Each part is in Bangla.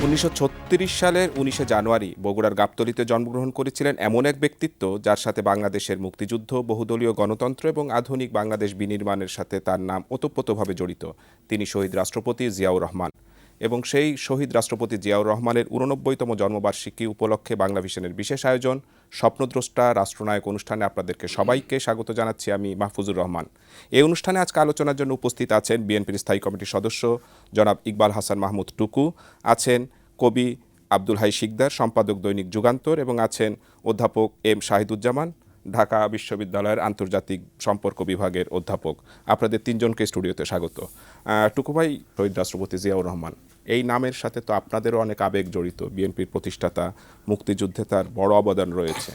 1936 সালের 19শে জানুয়ারি বগুড়ার গাবতলীতে জন্মগ্রহণ করেছিলেন এমন এক ব্যক্তিত্ব যার সাথে বাংলাদেশের মুক্তিযুদ্ধ, বহুদলীয় গণতন্ত্র এবং আধুনিক বাংলাদেশ বিনির্মাণের সাথে তার নাম ওতপ্রোতভাবে জড়িত। তিনি শহীদ রাষ্ট্রপতি জিয়াউর রহমান। এবং সেই শহীদ রাষ্ট্রপতি জিয়াউর রহমানের 89তম জন্মবার্ষিকী উপলক্ষে বাংলাভিশনের বিশেষ আয়োজন স্বপ্নদ্রষ্টা রাষ্ট্রনায়ক অনুষ্ঠানে আপনাদেরকে সবাইকে স্বাগত জানাচ্ছি। আমি মাহফুজুর রহমান। এই অনুষ্ঠানে আজকে আলোচনার জন্য উপস্থিত আছেন বিএনপির স্থায়ী কমিটির সদস্য জনাব ইকবাল হাসান মাহমুদ টুকু, আছেন কবি আব্দুল হাই শিকদার, সম্পাদক দৈনিক যুগান্তর, এবং আছেন অধ্যাপক এম শাহিদুজ্জামান, ঢাকা বিশ্ববিদ্যালয়ের আন্তর্জাতিক সম্পর্ক বিভাগের অধ্যাপক। আপনাদের তিনজনকে স্টুডিওতে স্বাগত। টুকু ভাই, শহীদ রাষ্ট্রপতি জিয়াউর রহমান এই নামের সাথে তো আপনাদেরও অনেক আবেগ জড়িত। বিএনপির প্রতিষ্ঠাতা, মুক্তিযুদ্ধে তার বড় অবদান রয়েছে।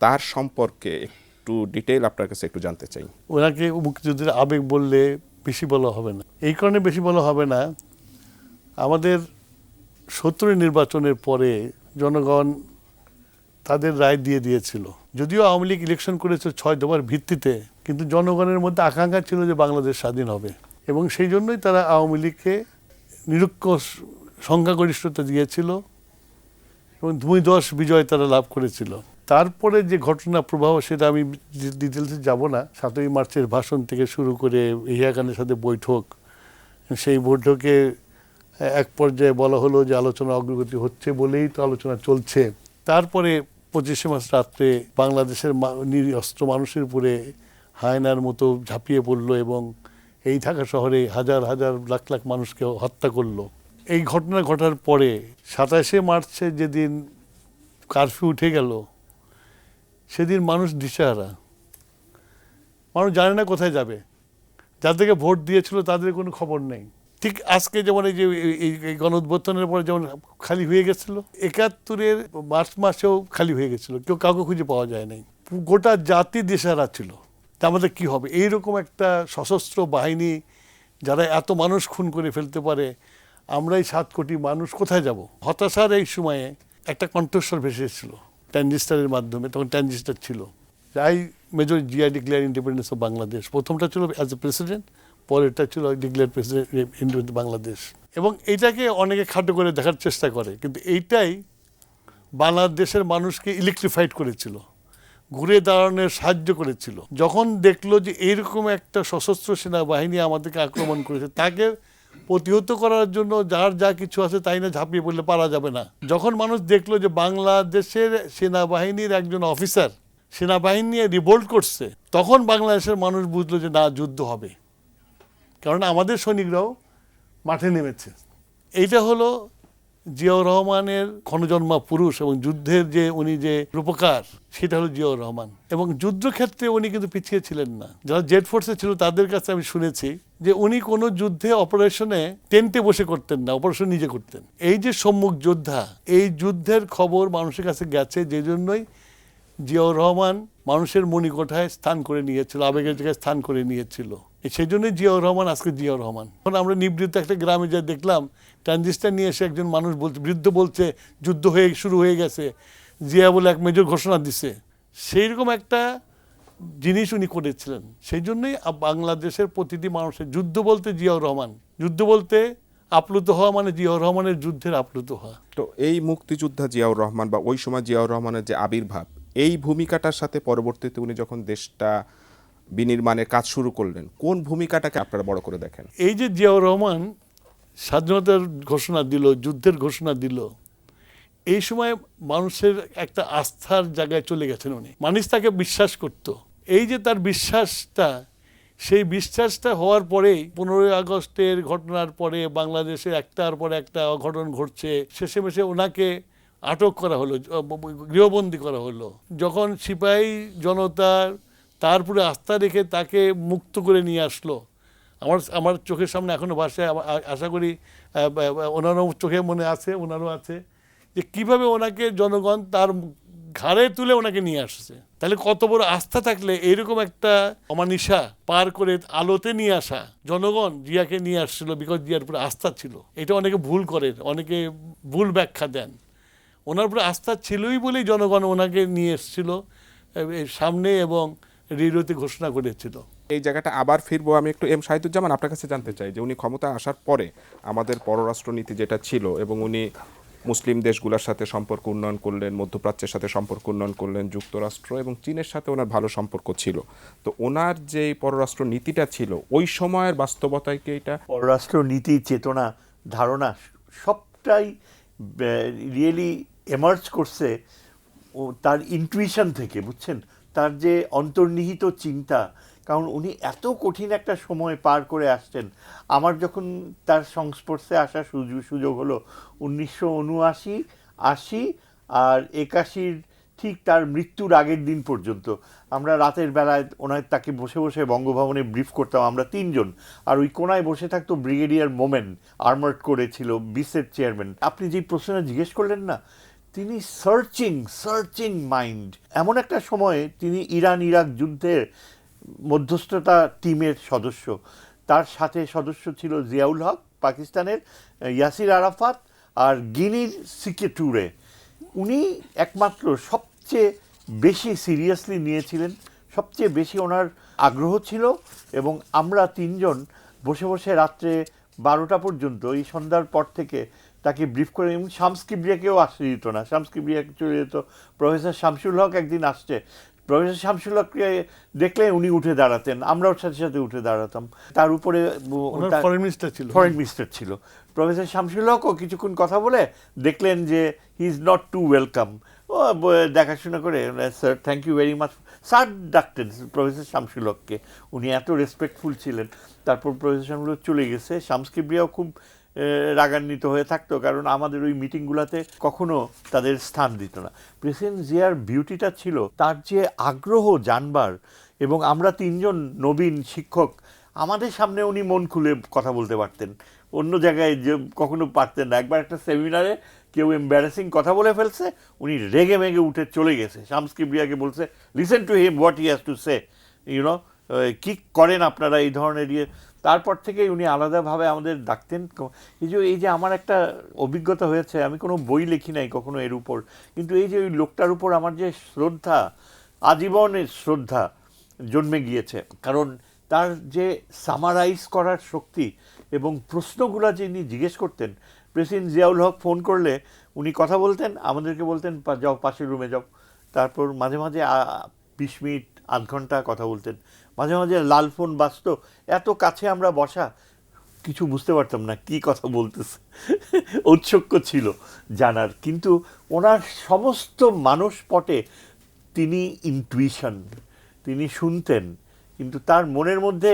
তার সম্পর্কে একটু ডিটেইল আপনার কাছে একটু জানতে চাই। ওনাকে মুক্তিযুদ্ধের আবেগ বললে বেশি বলা হবে না, এই কারণে বেশি বলা হবে না, আমাদের 70 নির্বাচনের পরে জনগণ তাদের রায় দিয়ে দিয়েছিল। যদিও আওয়ামী লীগ ইলেকশন করেছে 6 দফার ভিত্তিতে, কিন্তু জনগণের মধ্যে আকাঙ্ক্ষা ছিল যে বাংলাদেশ স্বাধীন হবে, এবং সেই জন্যই তারা আওয়ামী লীগকে নিরঙ্কুশ সংখ্যাগরিষ্ঠতা দিয়েছিল এবং ভূমিধস বিজয় তারা লাভ করেছিল। তারপরে যে ঘটনা প্রবাহ, সেটা আমি ডিটেলসে যাব না। 7ই মার্চের ভাষণ থেকে শুরু করে ইয়াহিয়া খানের সাথে বৈঠক, সেই বৈঠকে এক পর্যায়ে বলা হলো যে আলোচনা অগ্রগতি হচ্ছে বলেই তো আলোচনা চলছে। তারপরে 25শে মার্চ রাত্রে বাংলাদেশের নিরস্ত্র মানুষের উপরে হায়নার মতো ঝাঁপিয়ে পড়লো এবং এই ঢাকা শহরে হাজার হাজার লাখ লাখ মানুষকে হত্যা করলো। এই ঘটনা ঘটার পরে 27শে মার্চে যেদিন কারফিউ উঠে গেল, সেদিন মানুষ দিশেহারা। মানুষ জানে না কোথায় যাবে। যাদেরকে ভোট দিয়েছিল তাদের কোনো খবর নেই। ঠিক আজকে যেমন এই যে এই গণঅভ্যুত্থানের পরে যেমন খালি হয়ে গেছিল, 71-এর মার্চ মাসেও খালি হয়ে গেছিল, কেউ কাউকে খুঁজে পাওয়া যায় নাই। গোটা জাতি দিশেহারা ছিল। তা আমাদের কী হবে? এইরকম একটা সশস্ত্র বাহিনী যারা এত মানুষ খুন করে ফেলতে পারে, আমরা এই 7 কোটি মানুষ কোথায় যাব? হতাশার এই সময়ে একটা কণ্ঠস্বর ভেসে এসেছিল ট্রানজিস্টারের মাধ্যমে। তখন ট্রানজিস্টার ছিল, I major Zia declare independence of Bangladesh. প্রথমটা ছিল অ্যাজ এ প্রেসিডেন্ট, পরেরটা ছিল ডিক্লেয়ার প্রেসিডেন্ট ইন্ডিপেন্ডেন্ট বাংলাদেশ। এবং এইটাকে অনেকে খাটো করে দেখার চেষ্টা করে, কিন্তু এইটাই বাংলাদেশের মানুষকে ইলেকট্রিফাইড করেছিল, ঘুরে দাঁড়ানোর সাহায্য করেছিল। যখন দেখলো যে এইরকম একটা সশস্ত্র সেনাবাহিনী আমাদেরকে আক্রমণ করেছে, তাকে প্রতিহত করার জন্য যার যা কিছু আছে তাই না ঝাঁপিয়ে পড়লে পারা যাবে না। যখন মানুষ দেখলো যে বাংলাদেশের সেনাবাহিনীর একজন অফিসার সেনাবাহিনী নিয়ে রিভোল্ট করছে, তখন বাংলাদেশের মানুষ বুঝলো যে না, যুদ্ধ হবে, কারণ আমাদের সৈনিকরাও মাঠে নেমেছে। এইটা হলো জিয়াউর রহমানের ক্ষণজন্মা পুরুষ, এবং যুদ্ধের যে উনি যে রূপকার, সেটা হলো জিয়াউর রহমান। এবং যুদ্ধক্ষেত্রে উনি কিন্তু পিছিয়ে ছিলেন না। যারা জেড ফোর্সে ছিল তাদের কাছে আমি শুনেছি যে উনি কোনো যুদ্ধে অপারেশনে টেন্টে বসে করতেন না, অপারেশন নিজে করতেন। এই যে সম্মুখ যোদ্ধা, এই যুদ্ধের খবর মানুষের কাছে গেছে, যে জন্যই জিয়াউর রহমান মানুষের মণিকোঠায় স্থান করে নিয়েছিল, আবেগের জায়গায় স্থান করে নিয়েছিল। সেই জন্যই জিয়াউর রহমান আজকে জিয়াউর রহমান। এখন আমরা নিবৃত্ত একটা গ্রামে যা দেখলাম, ট্রানজিস্টার নিয়ে এসে একজন মানুষ বলছে, বৃদ্ধ বলছে যুদ্ধ শুরু হয়ে গেছে, জিয়া বলে এক মেজর ঘোষণা দিছে। সেইরকম একটা জিনিস উনি করেছিলেন। সেই জন্যই বাংলাদেশের প্রতিটি মানুষের যুদ্ধ বলতে জিয়াউর রহমান, যুদ্ধ বলতে আপ্লুত হওয়া মানে জিয়াউর রহমানের যুদ্ধের আপ্লুত হওয়া। তো এই মুক্তিযোদ্ধা জিয়াউর রহমান বা ওই সময় জিয়াউর রহমানের যে আবির্ভাব, এই ভূমিকাটার সাথে পরবর্তীতে উনি যখন দেশটা বিনির্মাণের কাজ শুরু করলেন, কোন ভূমিকাটাকে আপনারা বড় করে দেখেন? এই যে জিয়াউর রহমান স্বাধীনতার ঘোষণা দিল, যুদ্ধের ঘোষণা দিল, এই সময় মানুষের একটা আস্থার জায়গায় চলে গেছেন উনি। মানুষ তাকে বিশ্বাস করত। এই যে তার বিশ্বাসটা, সেই বিশ্বাসটা হওয়ার পরেই 15ই আগস্টের ঘটনার পরে বাংলাদেশে একটার পর একটা অঘটন ঘটছে। শেষে মেশে ওনাকে আটক করা হলো, গৃহবন্দী করা হলো। যখন সিপাহী জনতার তারপরে আস্থা রেখে তাকে মুক্ত করে নিয়ে আসলো, আমার চোখের সামনে এখনও ভাষায়, আশা করি ওনারও চোখে মনে আছে, ওনারও আছে, যে কিভাবে ওনাকে জনগণ তার ঘাড়ে তুলে ওনাকে নিয়ে আসছে। তাহলে কত বড় আস্থা থাকলে এইরকম একটা অমানিসা পার করে আলোতে নিয়ে আসা জনগণ জিয়াকে নিয়ে আসছিল, বিকজ জিয়ার উপরে আস্থা ছিল। এটা অনেকে ভুল করেন, অনেকে ভুল ব্যাখ্যা দেন। ওনার উপরে আস্থা ছিলই বলেই জনগণ ওনাকে নিয়ে এসেছিল সামনে এবং রেডিওতে ঘোষণা করেছিল। এই জায়গাটা আবার ফিরবো। আমি একটু এম শাহিদুজ্জামান আপনার কাছে জানতে চাই যে উনি ক্ষমতা আসার পরে আমাদের পররাষ্ট্রনীতি যেটা ছিল, এবং উনি মুসলিম দেশগুলোর সাথে সম্পর্ক উন্নয়ন করলেন, মধ্যপ্রাচ্যের সাথে সম্পর্ক উন্নয়ন করলেন, যুক্তরাষ্ট্র এবং চীনের সাথে ওনার ভালো সম্পর্ক ছিল। তো ওনার যে পররাষ্ট্র নীতিটা ছিল ওই সময়ের বাস্তবতায় কি এটা পররাষ্ট্র নীতি, চেতনা, ধারণা সবটাই রিয়েলি এমার্জ করছে ও তার ইনটুইশন থেকে, বুঝছেন, তার যে অন্তর্নিহিত চিন্তা। কারণ উনি এত কঠিন একটা সময় পার করে আসছেন। আমার যখন তার সংস্পর্শে আসার সুযোগ হলো 1979, 80 আর 81, ঠিক তার মৃত্যুর আগের দিন পর্যন্ত আমরা রাতের বেলায় তাকে বসে বসে বঙ্গভবনে ব্রিফ করতাম, আমরা তিনজন। আর ওই কোনায় বসে থাকতো ব্রিগেডিয়ার মোমেন, আর্মার্ড করেছিল, বিসের চেয়ারম্যান। আপনি যেই প্রশ্নটা জিজ্ঞেস করলেন না, তিনি সার্চিং মাইন্ড। এমন একটা সময়ে তিনি ইরান ইরাক যুদ্ধের মধ্যস্থতা টিমের সদস্য, তার সাথে সদস্য ছিল জিয়াউল হক পাকিস্তানের, ইয়াসির আরাফাত আর গিনির সিকে টুরে। উনি একমাত্র সবচেয়ে বেশি সিরিয়াসলি নিয়েছিলেন, সবচেয়ে বেশি ওনার আগ্রহ ছিল। এবং আমরা তিনজন বসে বসে রাত্রে 12টা পর্যন্ত, এই সন্ধ্যার পর থেকে তাকে ব্রিফ করে। এবং শামস কিবরিয়াকেও আসতে দিত না, শামস কিবরিয়াকে চলে যেত। প্রফেসর শামসুল হক একদিন আসছে, প্রফেসর শামসুল হককে দেখলে উনি উঠে দাঁড়াতেন, আমরাও সাথে সাথে উঠে দাঁড়াতাম। তার উপরে ফরেন মিনিস্টার ছিল প্রফেসর শামসুল হকও কিছুক্ষণ কথা বলে দেখলেন যে he is not to welcome, ও দেখাশোনা করে sir thank you very much, sir ডাকতেন প্রফেসর শামসুল হককে, উনি এত রেসপেক্টফুল ছিলেন। তারপর প্রফেসর শামসুল হক চলে গেছে। শামস কিবরিয়াও খুব রাগান্বিত হয়ে থাকতো, কারণ আমাদের ওই মিটিংগুলোতে কখনো তাদের স্থান দিত না। প্রেসিডেন্ট জিয়ার বিউটিটা ছিল তার যে আগ্রহ জানবার, এবং আমরা তিনজন নবীন শিক্ষক, আমাদের সামনে উনি মন খুলে কথা বলতে পারতেন, অন্য জায়গায় যে কখনো পারতেন না। একবার একটা সেমিনারে কেউ এম্বারাসিং কথা বলে ফেলছে, উনি রেগে মেগে উঠে চলে গেছে, শামস কিবরিয়াকে বলছে listen to him what he has to say, you know, কী করেন আপনারা এই ধরনের ইয়ে। তারপর থেকেই উনি আলাদাভাবে আমাদের ডাকতেন। এই যে আমার একটা অভিজ্ঞতা হয়েছে, আমি কোনো বই লিখি নাই কখনো এর উপর, কিন্তু এই যে ওই লোকটার উপর আমার যে শ্রদ্ধা, আজীবনের শ্রদ্ধা জন্মে গিয়েছে। কারণ তার যে সামারাইজ করার শক্তি এবং প্রশ্নগুলো যে উনি জিজ্ঞেস করতেন। প্রেসিডেন্ট জিয়াউল হক ফোন করলে উনি কথা বলতেন, আমাদেরকে বলতেন যাও পাশের রুমে যাও। তারপর মাঝে মাঝে 20 মিনিট আধ ঘন্টা কথা বলতেন। মাঝে মাঝে লাল ফোন বাজতো, এত কাছে আমরা বসা, কিছু বুঝতে পারতাম না কি কথা বলতেছে, ঔৎসুক্য ছিল জানার। কিন্তু ওনার সমস্ত মানসপটে তিনি ইনটুইশন, তিনি শুনতেন, কিন্তু তার মনের মধ্যে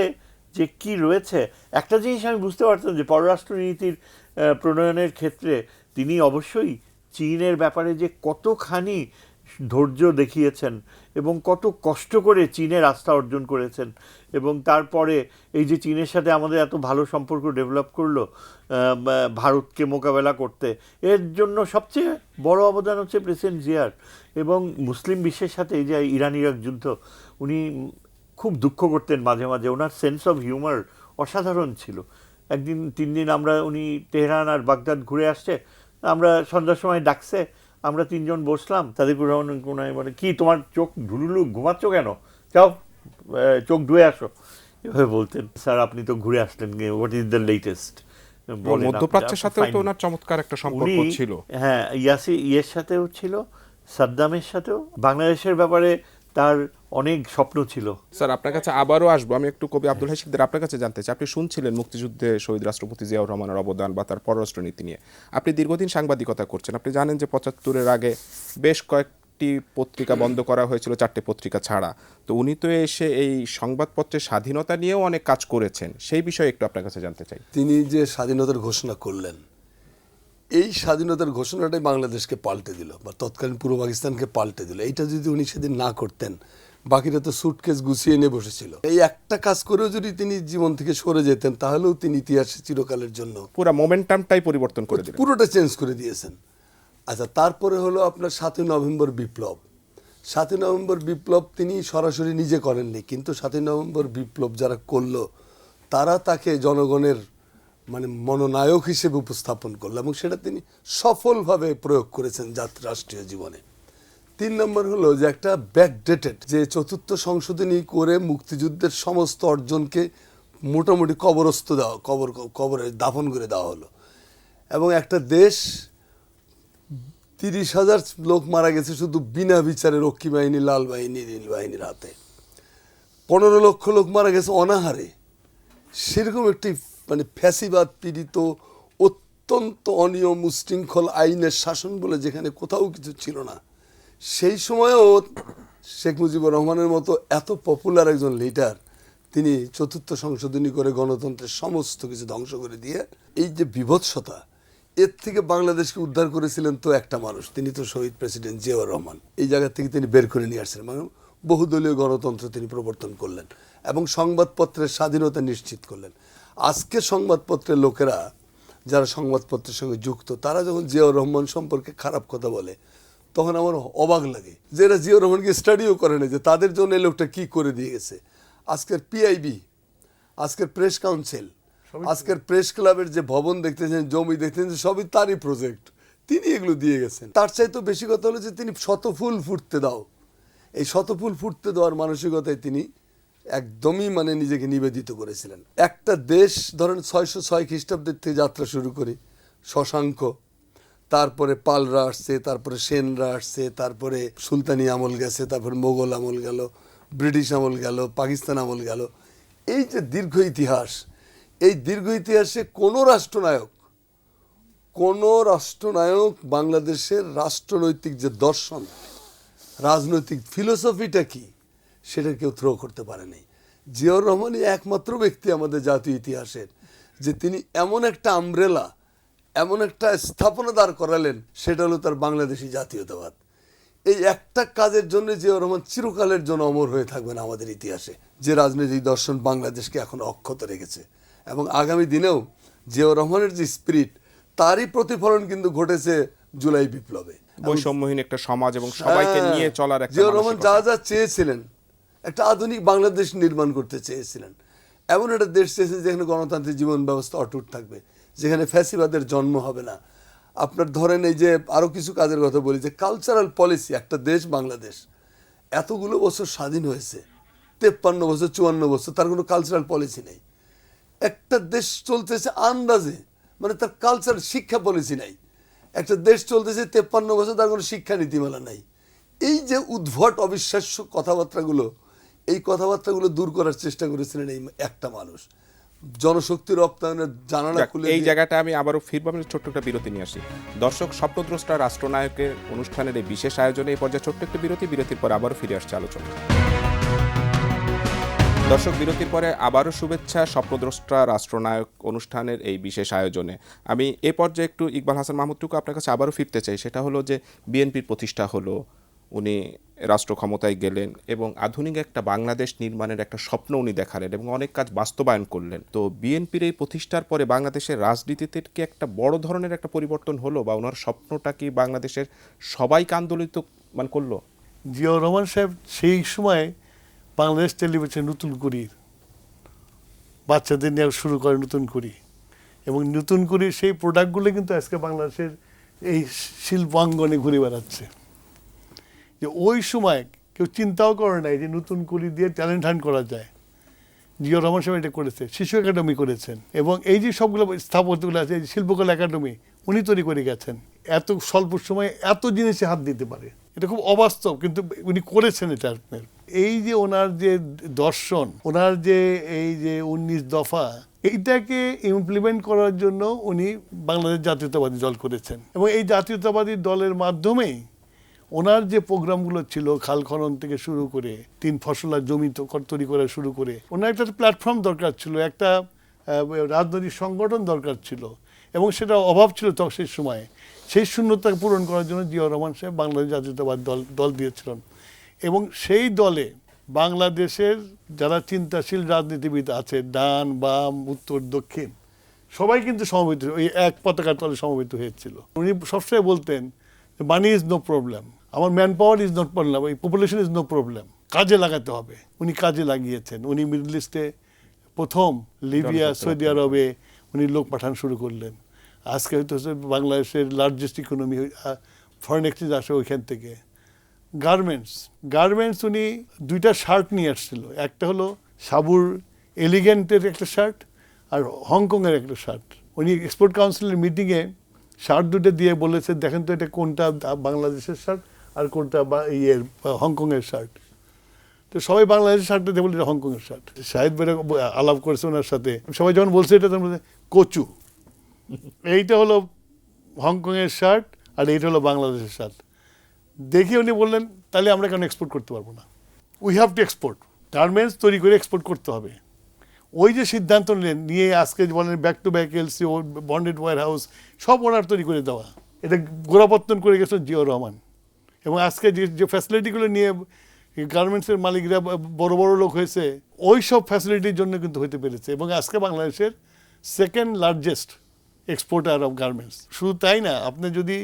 যে কি রয়েছে একটা জিনিস আমি বুঝতে পারতাম, যে পররাষ্ট্রনীতির প্রণয়নের ক্ষেত্রে তিনি অবশ্যই চীনের ব্যাপারে যে কতখানি ধৈর্য দেখিয়েছেন এবং কত কষ্ট করে চীনের আস্থা অর্জন করেছেন। এবং তারপরে এই যে চীনের সাথে আমাদের এত ভালো সম্পর্ক ডেভেলপ করলো ভারতকে মোকাবেলা করতে, এর জন্য সবচেয়ে বড় অবদান হচ্ছে প্রেসিডেন্ট জিয়ার। এবং মুসলিম বিশ্বের সাথে এই যে ইরান ইরাক যুদ্ধ, উনি খুব দুঃখ করতেন মাঝে মাঝে, ওনার সেন্স অফ হিউমার অসাধারণ ছিল। একদিন 3 দিন উনি তেহরান আর বাগদাদ ঘুরে আসছে, আমরা সন্ধ্যার সময় ডাকছে, আমরা তিনজন বসলাম, সাদিকুর রহমান কোনায় বলে কি তোমার চোখ ঢুলুলু, ঘুমাচ্ছ কেন, যাও চোখ ধুয়ে আসো, এভাবে বলতেন। স্যার আপনি তো ঘুরে আসলেন, হোয়াট ইজ দ্য লেটেস্ট। মধ্যপ্রাচ্যের সাথেও তো ওনার চমৎকার একটা সম্পর্ক ছিল। হ্যাঁ, ইয়ের সাথেও ছিল, সাদ্দামের সাথেও। বাংলাদেশের ব্যাপারে তার অনেক স্বপ্ন ছিল। স্যার আপনার কাছে আবারও আসবো, আমি একটু কবি আব্দুল হাই শিকদার আপনার কাছে জানতে চাই, আপনি শুনছিলেন মুক্তিযুদ্ধে শহীদ রাষ্ট্রপতি জিয়াউর রহমানের অবদান বা তার পররাষ্ট্রনীতি নিয়ে। আপনি দীর্ঘদিন সাংবাদিকতা করছেন, আপনি জানেন যে 75-এর আগে বেশ কয়েকটি পত্রিকা বন্ধ করা হয়েছিল, 4টে পত্রিকা ছাড়া। তো উনি তো এসে এই সংবাদপত্রের স্বাধীনতা নিয়েও অনেক কাজ করেছেন, সেই বিষয়ে একটু আপনার কাছে জানতে চাই। তিনি যে স্বাধীনতার ঘোষণা করলেন, এই স্বাধীনতার ঘোষণাটাই বাংলাদেশকে পাল্টে দিল বা তৎকালীন পূর্ব পাকিস্তানকে পাল্টে দিল। এইটা যদি উনি সেদিন না করতেন, বাকিরা তো সুটকেস গুছিয়ে নিয়ে বসেছিল। এই একটা কাজ করেও যদি তিনি জীবন থেকে সরে যেতেন, তাহলেও তিনি ইতিহাসে চিরকালের জন্য পুরো মোমেন্টামটাই পরিবর্তন করে দিলেন, পুরোটা চেঞ্জ করে দিয়েছেন। আচ্ছা, তারপরে হলো আপনার 7ই নভেম্বর বিপ্লব। 7ই নভেম্বর বিপ্লব তিনি সরাসরি নিজে করেননি, কিন্তু 7ই নভেম্বর বিপ্লব যারা করলো তারা তাকে জনগণের মানে মনোনায়ক হিসেবে উপস্থাপন করলো, এবং সেটা তিনি সফলভাবে প্রয়োগ করেছেন রাষ্ট্রীয় জীবনে। 3 নম্বর হলো যে একটা ব্যাকডেটেড যে 4th সংশোধনী করে মুক্তিযুদ্ধের সমস্ত অর্জনকে মোটামুটি কবরে দাফন করে দেওয়া হলো। এবং একটা দেশ 30,000 লোক মারা গেছে শুধু বিনা বিচারে রক্ষী বাহিনী, লাল বাহিনী, নীল বাহিনীর হাতে। 15 লক্ষ লোক মারা গেছে অনাহারে। সেরকম একটি মানে ফ্যাসিবাদ পীড়িত অত্যন্ত অনিয়ম উশৃঙ্খল আইনের শাসন বলে যেখানে কোথাও কিছু ছিল না, সেই সময়েও শেখ মুজিবুর রহমানের মতো এত পপুলার একজন লিডার, তিনি 4th সংশোধনী করে গণতন্ত্রের সমস্ত কিছু ধ্বংস করে দিয়ে এই যে বিভৎসতা, এর থেকে বাংলাদেশকে উদ্ধার করেছিলেন তো একটা মানুষ, তিনি তো শহীদ প্রেসিডেন্ট জিয়াউর রহমান। এই জায়গা থেকে তিনি বের করে নিয়ে আসছিলেন, মানে বহুদলীয় গণতন্ত্র তিনি প্রবর্তন করলেন এবং সংবাদপত্রের স্বাধীনতা নিশ্চিত করলেন। আজকে সংবাদপত্রের লোকেরা যারা সংবাদপত্রের সঙ্গে যুক্ত, তারা যখন জিয়াউর রহমান সম্পর্কে খারাপ কথা বলে তখন আমার অবাক লাগে যে এরা জিয়াউর রহমানকে স্টাডিও করে না যে তাদের জন্য এই লোকটা কী করে দিয়ে গেছে। আজকের পিআইবি, আজকের প্রেস কাউন্সিল, আজকের প্রেস ক্লাবের যে ভবন দেখতেছেন, জমি দেখতেছেন, সবই তারই প্রজেক্ট, তিনি এগুলো দিয়ে গেছেন। তার চাইতে বেশি কথা হলো যে তিনি শতফুল ফুটতে দাও, এই শতফুল ফুটতে দেওয়ার মানসিকতায় তিনি একদমই মানে নিজেকে নিবেদিত করেছিলেন। একটা দেশ ধরেন 606 খ্রিস্টাব্দের থেকে যাত্রা শুরু করি, শশাঙ্ক, তারপরে পালরা আসছে, তারপরে সেনরা আসছে, তারপরে সুলতানি আমল গেছে, তারপরে মোগল আমল গেল, ব্রিটিশ আমল গেল, পাকিস্তান আমল গেল। এই যে দীর্ঘ ইতিহাস, এই দীর্ঘ ইতিহাসে কোনো রাষ্ট্রনায়ক বাংলাদেশের রাষ্ট্রনৈতিক যে দর্শন, রাজনৈতিক ফিলোসফিটা কি, সেটা কেউ থ্রো করতে পারেনি। জিয়াউর রহমানই একমাত্র ব্যক্তি আমাদের জাতীয় ইতিহাসের যে তিনি এমন একটা আমব্রেলা, এমন একটা স্থাপনা দাঁড় করালেন, সেটা হলো তার বাংলাদেশি জাতীয়তাবাদ। এই একটা কাজের জন্য জিয়াউর রহমান চিরকালের জন্য অমর হয়ে থাকবেন আমাদের ইতিহাসে, যে রাজনৈতিক দর্শন বাংলাদেশকে এখন অক্ষত রেখেছে। এবং আগামী দিনেও জিয়াউর রহমানের যে স্পিরিট, তারই প্রতিফলন কিন্তু ঘটেছে জুলাই বিপ্লবে। বৈষম্যহীন একটা সমাজ এবং সবাইকে নিয়ে চলার একটা জিয়াউর রহমান যা মানসিকতা। যা চেয়েছিলেন, একটা আধুনিক বাংলাদেশ নির্মাণ করতে চেয়েছিলেন, এমন একটা দেশ চেয়েছেন যেখানে গণতান্ত্রিক জীবন ব্যবস্থা অটুট থাকবে, যেখানে ফ্যাসিবাদের জন্ম হবে না। আপনার ধরেন এই যে আরও কিছু কাজের কথা বলি, যে কালচারাল পলিসি, একটা দেশ বাংলাদেশ এতগুলো বছর স্বাধীন হয়েছে, 53 বছর 54 বছর, তার কোনো কালচারাল পলিসি নেই। একটা দেশ চলতেছে আন্দাজে, মানে তার কালচার শিক্ষা পলিসি নাই। একটা দেশ চলতেছে 53 বছর, তার কোনো শিক্ষা নীতিমালা নাই। এই যে উদ্ভট অবিশ্বাস্য কথাবার্তাগুলো, এই কথাবার্তাগুলো দূর করার চেষ্টা করেছিলেন এই একটা মানুষ। জনশক্তি রপ্তায়নের জানালা যাক, খুলে এই দিয়ে- জায়গাটা আমি আবারও ফিরবো, আমি ছোট্ট একটা বিরতি নিয়ে আসি। দর্শক, স্বপ্নদ্রষ্টা রাষ্ট্রনায়কের অনুষ্ঠানের এই বিশেষ আয়োজনে এই পর্যায়ে ছোট্ট একটা বিরতির পর আবারও ফিরে আসছে আলোচনা। দর্শক, বিরতির পরে আবারও শুভেচ্ছা স্বপ্নদ্রষ্টা রাষ্ট্রনায়ক অনুষ্ঠানের এই বিশেষ আয়োজনে। আমি এ পর্যায়ে একটু ইকবাল হাসান মাহমুদ টুকু আপনার কাছে আবারও ফিরতে চাই। সেটা হলো যে বিএনপির প্রতিষ্ঠা হলো, উনি রাষ্ট্র ক্ষমতায় গেলেন এবং আধুনিক একটা বাংলাদেশ নির্মাণের একটা স্বপ্ন উনি দেখালেন এবং অনেক কাজ বাস্তবায়ন করলেন। তো বিএনপির এই প্রতিষ্ঠার পরে বাংলাদেশের রাজনীতিতে কি একটা বড় ধরনের একটা পরিবর্তন হলো, বা ওনার স্বপ্নটা কি বাংলাদেশের সবাইকে আন্দোলিত করলো? জিয়াউর রহমান সাহেব সেই সময় বাংলাদেশ টেলিভিশন নতুন করি বাচ্চাদের নিয়ে শুরু করে, নতুন করি, এবং নতুন করি সেই প্রোডাক্টগুলো কিন্তু আজকে বাংলাদেশের এই শিল্পাঙ্গনে ঘুরে বেড়াচ্ছে। যে ওই সময় কেউ চিন্তাও করে নাই যে নতুন করি দিয়ে ট্যালেন্ট হান্ট করা যায়। জিয়াউর রহমান সাহেব এটা করেছে, শিশু একাডেমি করেছেন, এবং এই যে সবগুলো স্থাপত্যগুলো আছে, এই যে শিল্পকলা একাডেমি উনি তৈরি করে গেছেন। এত স্বল্প সময়ে এত জিনিসে হাত দিতে পারে, এটা খুব অবাস্তব, কিন্তু উনি করেছেন এটা। এই যে ওনার যে দর্শন, ওনার যে এই যে 19 দফা, এইটাকে ইমপ্লিমেন্ট করার জন্য উনি বাংলাদেশ জাতীয়তাবাদী দল করেছেন, এবং এই জাতীয়তাবাদী দলের মাধ্যমেই ওনার যে প্রোগ্রামগুলো ছিল, খাল খনন থেকে শুরু করে 3 ফসলা জমি তৈরি করা শুরু করে, ওনার একটা প্ল্যাটফর্ম দরকার ছিল, একটা রাজনৈতিক সংগঠন দরকার ছিল, এবং সেটা অভাব ছিল তখন সেই সময়ে। সেই শূন্যতা পূরণ করার জন্য জিয়াউর রহমান সাহেব বাংলাদেশ জাতীয়তাবাদী দল দিয়েছিলেন, এবং সেই দলে বাংলাদেশের যারা চিন্তাশীল রাজনীতিবিদ আছে, ডান বাম উত্তর দক্ষিণ, সবাই কিন্তু সমবেত, ওই এক পতাকার তলে সমবেত হয়েছিল। উনি সবসময় বলতেন মানি ইজ নো প্রবলেম, আমার man power is not problem, এই পপুলেশন ইজ নো প্রবলেম, কাজে লাগাতে হবে। উনি কাজে লাগিয়েছেন। উনি মিডল ইস্টে প্রথম লিবিয়া, সৌদি আরবে উনি লোক পাঠানো শুরু করলেন। আজকে হয়তো বাংলাদেশের লার্জেস্ট ইকোনমি, ফরেন এক্সচেঞ্জ আসে ওইখান থেকে। গার্মেন্টস উনি 2টা শার্ট নিয়ে আসছিল, একটা হলো সাবুর এলিগেন্টের একটা শার্ট, আর হংকংয়ের একটা শার্ট। উনি এক্সপোর্ট কাউন্সিলের মিটিংয়ে শার্ট দুটো দিয়ে বলেছে দেখেন তো এটা কোনটা বাংলাদেশের শার্ট আর কোনটা হংকংয়ের শার্ট। তো সবাই বাংলাদেশের শার্টটা দিয়ে বলে এটা হংকংয়ের শার্ট। শাহিদ বেরা আলাপ করেছে ওনার সাথে, সবাই যখন বলছে এটা তার মধ্যে কচু, এইটা হলো হংকংয়ের শার্ট আর এইটা হলো বাংলাদেশের শার্ট। দেখে উনি বললেন তাহলে আমরা কেন এক্সপোর্ট করতে পারবো না, we have to export, garments তৈরি করে এক্সপোর্ট করতে হবে। ওই যে সিদ্ধান্ত নিলেন, নিয়ে আজকে বলেন back to back LC, bonded warehouse সব ওনার তৈরি করে দেওয়া, এটা গোড়াপত্তন করে গেছেন জিয়াউর রহমান। এবং আজকে যে ফ্যাসিলিটিগুলো নিয়ে গার্মেন্টসের মালিকরা বড় বড় লোক হয়েছে, ওই সব ফ্যাসিলিটির জন্য কিন্তু হতে পেরেছে। এবং আজকে বাংলাদেশের second largest exporter of garments. শুধু তাই না, আপনি যদি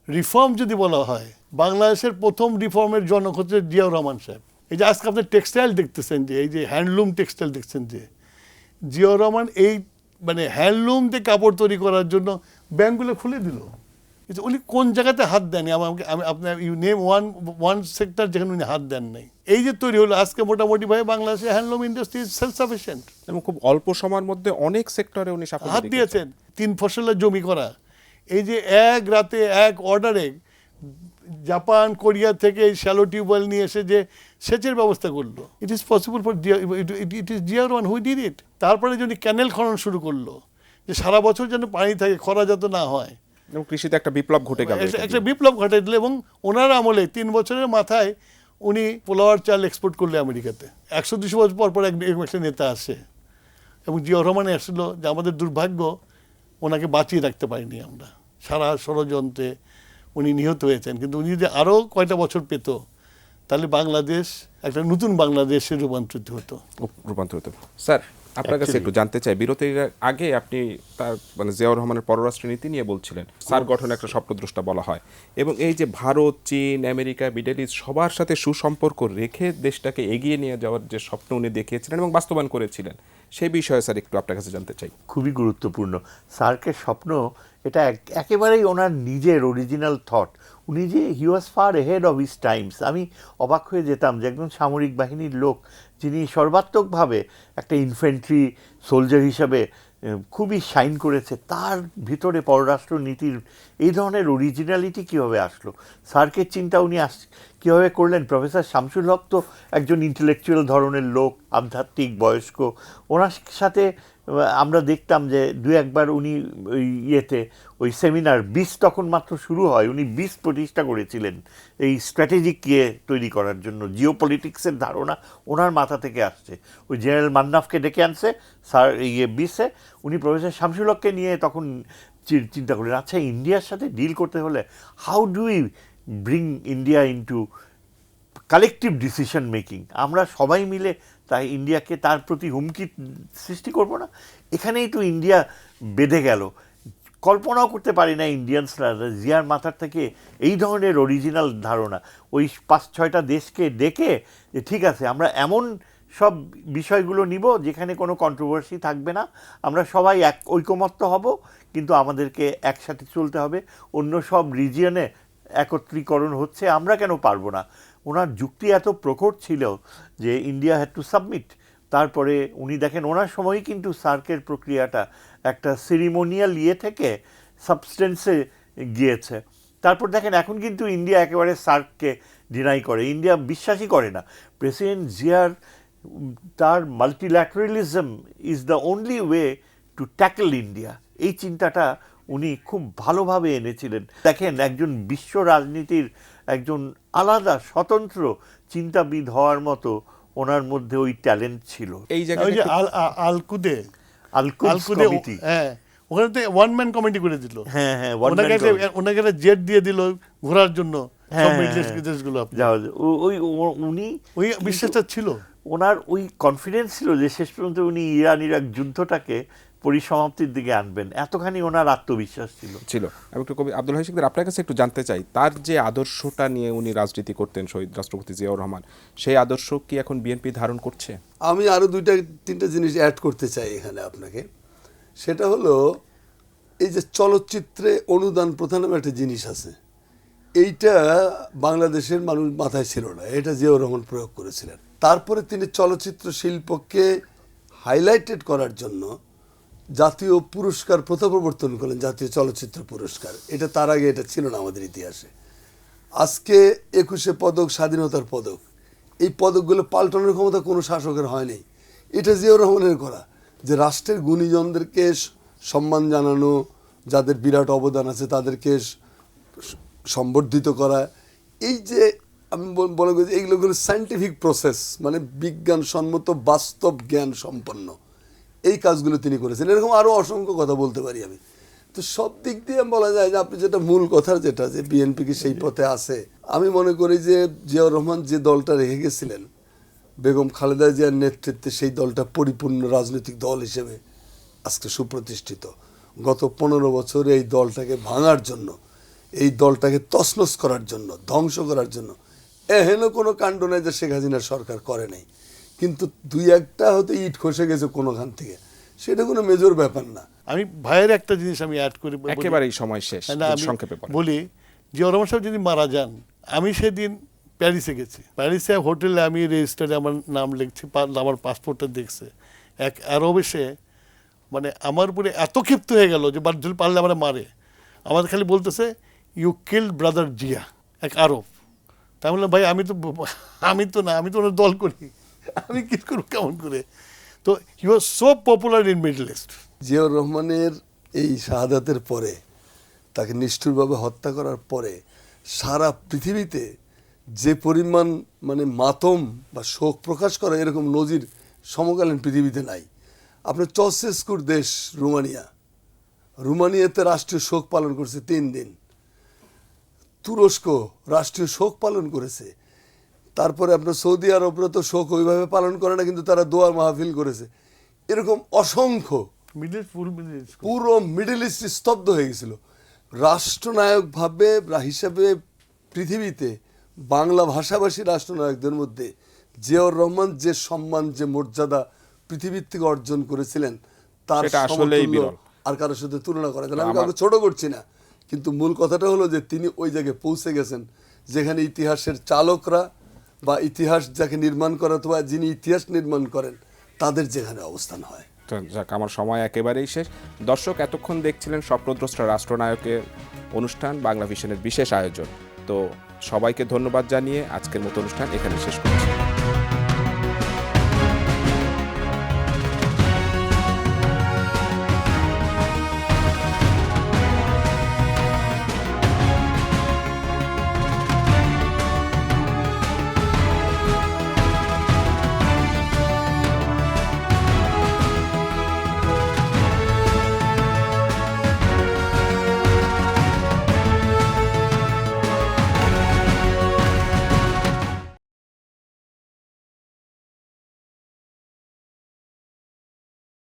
রিফর্ম যদি বলা হয়, বাংলাদেশের প্রথম রিফর্মের জনক হচ্ছে জিয়াউর রহমান সাহেব। এই যে আজকে আপনি টেক্সটাইল দেখতেছেন, যে এই যে হ্যান্ডলুম টেক্সটাইল দেখছেন, যে জিয়াউর রহমান এই মানে হ্যান্ডলুম দিয়ে কাপড় তৈরি করার জন্য ব্যাংকগুলো খুলে দিল। কিন্তু উনি কোন জায়গাতে হাত দেননি, আমাকে আমি আপনার ইউ নেম ওয়ান সেক্টর যেখানে উনি হাত দেন নাই। এই যে তৈরি হলো আজকে মোটামুটি ভাবে বাংলাদেশে handloom industry is self sufficient. এবং খুব অল্প সময়ের মধ্যে অনেক সেক্টরে উনি সাফল্য হাত দেখিয়েছেন। দিয়েছেন। 3 ফসলের জমি করা, এই যে এক রাতে এক অর্ডারে জাপান কোরিয়া থেকে শ্যালো টিউবওয়েল নিয়ে এসে যে সেচের ব্যবস্থা করলো, it is possible for it is Ziaur Rahman who did it. তারপরে যদি ক্যানেল খনন শুরু করলো, যে সারা বছর যেন পানি থাকে, খরা যাতে না হয়, এবং কৃষিতে একটা বিপ্লব ঘটে গেল। একটা বিপ্লব ঘটাই দিল। এবং ওনার আমলে 3 বছরের মাথায় উনি পোলাওয়ার চাল এক্সপোর্ট করলে আমেরিকাতে। 100-200 বছর পর পর একটা নেতা আসে, এবং জিয়াউর রহমান আসলো, যে আমাদের দুর্ভাগ্য ওনাকে বাঁচিয়ে রাখতে পারিনি আমরা, সারা ষড়যন্ত্রে উনি নিহত হয়েছেন। কিন্তু উনি যদি আরও কয়টা বছর পেত, তাহলে বাংলাদেশ একটা নতুন বাংলাদেশে রূপান্তরিত হতো। রূপান্তরিত। স্যার, আপনার কাছে একটু জানতে চাই, বিরতির আগে আপনি তার মানে জিয়াউর রহমানের পররাষ্ট্র নীতি নিয়ে বলছিলেন, সার গঠনে একটা স্বপ্নদ্রষ্টা বলা হয়, এবং এই যে ভারত, চীন, আমেরিকা, মিডল ইস্ট সবার সাথে সুসম্পর্ক রেখে দেশটাকে এগিয়ে নিয়ে যাওয়ার যে স্বপ্ন উনি দেখিয়েছিলেন এবং বাস্তবায়ন করেছিলেন, সেই বিষয়ে স্যার একটু আপনার কাছে জানতে চাই। খুবই গুরুত্বপূর্ণ। সার্কের স্বপ্ন এটা একেবারেই ওনার নিজের অরিজিনাল থট। উনি যে he was far ahead of his times. আমি অবাক হয়ে যেতাম যে একজন সামরিক বাহিনীর লোক, যিনি সর্বাত্মকভাবে একটা ইনফ্যান্ট্রি সোলজার হিসাবে খুবই শাইন করেছে, তার ভিতরে পররাষ্ট্র নীতির এই ধরনের অরিজিনালিটি কীভাবে আসলো? সার্কের চিন্তা উনি কীভাবে করলেন? প্রফেসর শামসুল হক তো একজন ইন্টেলেকচুয়াল ধরনের লোক, আধ্যাত্মিক, বয়স্ক। ওনার সাথে আমরা দেখতাম যে 2-1বার উনি ওই ওই সেমিনার 20 তখন মাত্র শুরু হয়, উনি 20 প্রতিষ্ঠা করেছিলেন এই স্ট্র্যাটেজিক তৈরি করার জন্য। জিও পলিটিক্সের ধারণা ওনার মাথা থেকে আসছে। ওই জেনারেল মান্নাফকে ডেকে আনছে স্যার 20-এ, উনি প্রফেসর শামসুল হককে নিয়ে তখন চিন্তা করলেন, আচ্ছা ইন্ডিয়ার সাথে ডিল করতে হলে how do we bring India into collective decision making. আমরা সবাই মিলে তাই ইন্ডিয়াকে তার প্রতি হুমকি সৃষ্টি করব না। এখানেই তো ইন্ডিয়া বেঁধে গেল। কল্পনাও করতে পারি না ইন্ডিয়ানসরা জিয়ার মাথার থেকে এই ধরনের অরিজিনাল ধারণা। ওই 5-6টা দেশকে ডেকে যে ঠিক আছে, আমরা এমন সব বিষয়গুলো নিব যেখানে কোনো কন্ট্রোভার্সি থাকবে না, আমরা সবাই ঐকমত্য হব, কিন্তু আমাদেরকে একসাথে চলতে হবে। অন্য সব রিজিয়নে একত্রীকরণ হচ্ছে, আমরা কেন পারবো না? ওনার যুক্তি এত প্রখর ছিল যে ইন্ডিয়া হ্যাড টু সাবমিট। তারপরে উনি দেখেন ওনার সময়ই কিন্তু সার্কের প্রক্রিয়াটা একটা সেরিমোনিয়াল থেকে সাবস্টেন্সে গিয়েছে। তারপর দেখেন এখন কিন্তু ইন্ডিয়া একেবারে সার্ককে ডিনাই করে, ইন্ডিয়া বিশ্বাসই করে না। প্রেসিডেন্ট জিয়ার তার মাল্টিল্যাটারালিজম is the only way to tackle India, এই চিন্তাটা উনি খুব ভালোভাবে এনেছিলেন। দেখেন একজন বিশ্ব রাজনীতির একজন আলাদা স্বতন্ত্র চিন্তাবিদ হওয়ার মতো ওনার মধ্যে ওই ট্যালেন্ট ছিল। এই ওই জায়গায় যে আলকুদে কমিটি, হ্যাঁ, ওখানে তো ওয়ান ম্যান কমিটি করে দিল। হ্যাঁ হ্যাঁ, ওনাকে একটা জেট দিয়ে দিল ঘোরার জন্য সব মিডল ইস্ট দেশগুলো। উনি ওই বিশ্বাসটা ছিল, ওনার ওই কনফিডেন্স ছিল যে শেষ পর্যন্ত উনি ইরান ইরাক যুদ্ধটাকে পরিসমাপ্তির দিকে আনবেন, এতখানি ওনার আত্মবিশ্বাস ছিল। আমি একটু কবি আব্দুল হাই শিকদার আপনার কাছে একটু জানতে চাই, তার যে আদর্শটা নিয়ে উনি রাজনীতি করতেন শহীদ রাষ্ট্রপতি জিয়াউর রহমান, সেই আদর্শ কি এখন বিএনপি ধারণ করছে? আমি আরও 2-3টা জিনিস অ্যাড করতে চাই এখানে আপনাকে। সেটা হলো এই যে চলচ্চিত্রে অনুদান প্রথা নামে একটা জিনিস আছে, এইটা বাংলাদেশের মানুষ মাথায় ছিল না, এটা জিয়াউর রহমান প্রয়োগ করেছিলেন। তারপরে তিনি চলচ্চিত্র শিল্পকে হাইলাইটেড করার জন্য জাতীয় পুরস্কার প্রথম প্রবর্তন করলেন, জাতীয় চলচ্চিত্র পুরস্কার। এটা তার আগে এটা ছিল না আমাদের ইতিহাসে। আজকে 21শে পদক, স্বাধীনতার পদক, এই পদকগুলো পাল্টানোর ক্ষমতা কোনো শাসকের হয়নি। এটা জিয়াউর রহমানের করা, যে রাষ্ট্রের গুণীজনদেরকে সম্মান জানানো, যাদের বিরাট অবদান আছে তাদেরকে সম্বর্ধিত করা। এই যে আমি বলে করি এইগুলো সায়েন্টিফিক প্রসেস, মানে বিজ্ঞানসম্মত বাস্তব জ্ঞান সম্পন্ন এই কাজগুলো তিনি করেছেন। এরকম আরও অসংখ্য কথা বলতে পারি আমি। তো সব দিক দিয়ে বলা যায় যে আপনি যেটা মূল কথা, যেটা যে বিএনপি কি সেই পথে আছে, আমি মনে করি যে জিয়াউর রহমান যে দলটা রেখে গেছিলেন বেগম খালেদা জিয়ার নেতৃত্বে, সেই দলটা পরিপূর্ণ রাজনৈতিক দল হিসেবে আজকে সুপ্রতিষ্ঠিত। গত 15 বছরে এই দলটাকে ভাঙার জন্য, এই দলটাকে তছনছ করার জন্য, ধ্বংস করার জন্য এহেন কোনো কাণ্ড নাই যে শেখ হাসিনার সরকার করে নাই। কিন্তু দুই একটা হয়তো ইট খসে গেছে কোনোখান থেকে, সেটা কোনো মেজর ব্যাপার না। আমি ভাইয়ের একটা জিনিস আমি অ্যাড করি, একেবারেই সময় শেষ, না, আমি সংক্ষেপে বলেন। বলি জিয়াউর রহমান সাহেব যদি মারা যান, আমি সেদিন প্যারিসে গেছি, প্যারিসে হোটেলে আমি রেজিস্টারে আমার নাম লিখছি, আমার পাসপোর্টটা দেখছে এক আরব এসে, মানে আমার উপরে এত ক্ষিপ্ত হয়ে গেল যে যদি পারলে আমার মারে। আমাদের খালি বলতেছে ইউ কিল ব্রাদার জিয়া, এক আরব। তাই বললাম ভাই আমি তো না, আমি তো ওনার দল করি, আমি কি করব কেমন করে। তো he was so popular in Middle East. Ziaur রহমানের এই শাহাদাতের পরে, তাকে নিষ্ঠুরভাবে হত্যা করার পরে সারা পৃথিবীতে যে পরিমাণ মানে মাতম বা শোক প্রকাশ করা, এরকম নজির সমকালীন পৃথিবীতে নাই। আপনার চসেস্কুর দেশ রুমানিয়াতে রাষ্ট্রীয় শোক পালন করছে 3 দিন। তুরস্ক রাষ্ট্রীয় শোক পালন করেছে। তারপরে আপনার সৌদি আরবরা তো শোক ওইভাবে পালন করে না, কিন্তু তারা দোয়ার মাহফিল করেছে। এরকম অসংখ্য, পুরো মিডল ইস্ট স্তব্ধ হয়ে গেছিল। রাষ্ট্রনায়ক ভাবে হিসাবে পৃথিবীতে বাংলা ভাষাভাষী রাষ্ট্রনায়কদের মধ্যে জিয়াউর রহমান যে সম্মান, যে মর্যাদা পৃথিবীর থেকে অর্জন করেছিলেন, তার সমতুল্য আর কারোর সাথে তুলনা করা যায় না। আমি কাউকে ছোট করছি না, কিন্তু মূল কথাটা হলো যে তিনি ওই জায়গায় পৌঁছে গেছেন যেখানে ইতিহাসের চালকরা বা ইতিহাস যাকে নির্মাণ করা, অথবা যিনি ইতিহাস নির্মাণ করেন তাদের যেখানে অবস্থান হয়। যাক, আমার সময় একেবারেই শেষ। দর্শক এতক্ষণ দেখছিলেন স্বপ্নদ্রষ্টা রাষ্ট্রনায়কের অনুষ্ঠান, বাংলা ভিশনের বিশেষ আয়োজন। তো সবাইকে ধন্যবাদ জানিয়ে আজকের মতো অনুষ্ঠান এখানে শেষ করছি।